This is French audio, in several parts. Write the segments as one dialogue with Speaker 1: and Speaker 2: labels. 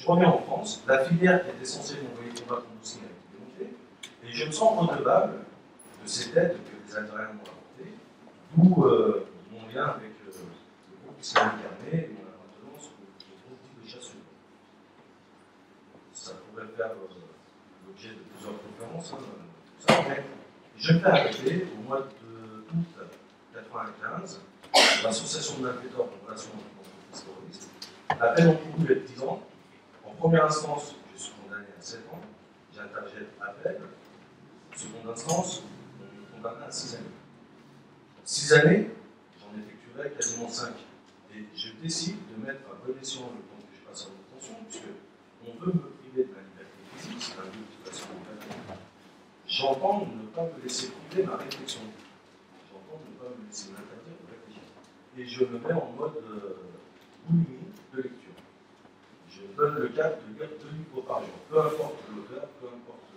Speaker 1: Je reviens en France, la filière qui était censée m'envoyer combattre mon dossier a été démontée, et je me sens redevable de ces dettes que les Algériens m'ont apportées, d'où mon lien avec le groupe islamique armé et mon appartenance au groupe dit de chasse humaine. Ça pourrait faire l'objet de plusieurs conférences, mais je me fais arrêter au mois d'août 1995, l'association de malfaiteurs en relation avec l'entreprise terroriste. La peine encourue est de 10 ans. En première instance, je suis condamné à 7 ans. J'interjette appel. En seconde instance, on me condamne à 6 années. 6 années, j'en effectuerai quasiment 5. Et je décide de mettre à bon escient le temps que je passe en détention, puisque on veut me priver de ma liberté physique, c'est un lieu de façon obligatoire. J'entends ne pas me laisser priver ma réflexion. J'entends ne pas me laisser m'interdire de réfléchir. Et je me mets en mode boulimie de lecture. Je donne le cadre de lire 2 livres par jour. Peu importe l'auteur, peu importe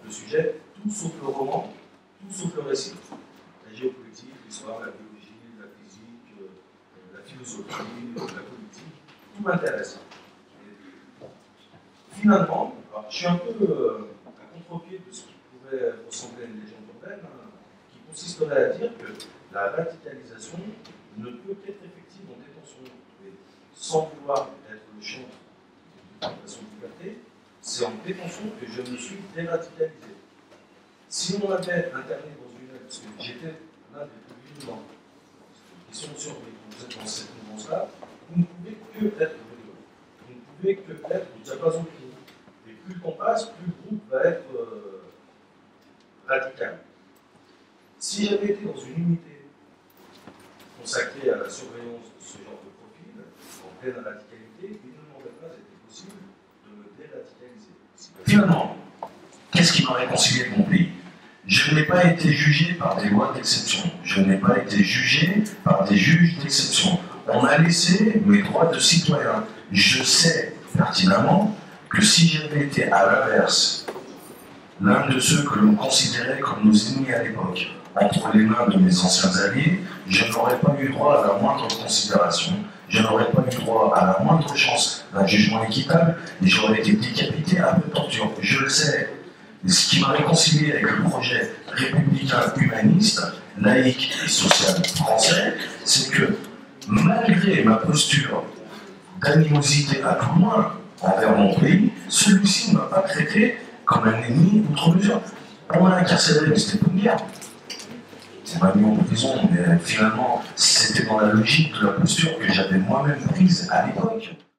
Speaker 1: le sujet, tout sauf le roman, tout sauf le récit. La géopolitique, l'histoire, la biologie, la physique, la philosophie, la politique, tout m'intéresse. Finalement, alors, je suis un peu à contre-pied de ce qui pourrait ressembler à une légende urbaine, qui consisterait à dire que la radicalisation ne peut qu'être effective en détention. Et sans vouloir être le champ de la liberté, c'est en détention que je me suis déradicalisé. Si on m'avait interné dans une aile, parce que j'étais l'un des plus vivants qui sont surpris, vous êtes dans cette mouvance-là, vous ne pouvez que être violent. Vous ne pouvez que être au diapason du groupe. Et plus le temps passe, plus le groupe va être radical. Si j'avais été dans une unité consacrée à la surveillance de ce genre de profil, en pleine radicalité, il ne m'aurait pas été possible de me déradicaliser.
Speaker 2: Finalement, qu'est-ce qui m'a réconcilié avec mon pays? Je n'ai pas été jugé par des lois d'exception. Je n'ai pas été jugé par des juges d'exception. On a laissé mes droits de citoyen. Je sais pertinemment que si j'avais été à l'inverse, l'un de ceux que l'on considérait comme nos ennemis à l'époque, entre les mains de mes anciens alliés, je n'aurais pas eu droit à la moindre considération, je n'aurais pas eu droit à la moindre chance d'un jugement équitable, et j'aurais été décapité à peu de torture. Je le sais. Et ce qui m'a réconcilié avec le projet républicain humaniste, laïque et social français, c'est que malgré ma posture d'animosité à tout le moins envers mon pays, celui-ci ne m'a pas traité comme un ennemi outre mesure. On m'a incarcéré, mais c'était pas une guerre. C'est pas mis en prison, mais finalement, c'était dans la logique de la posture que j'avais moi-même prise à l'époque.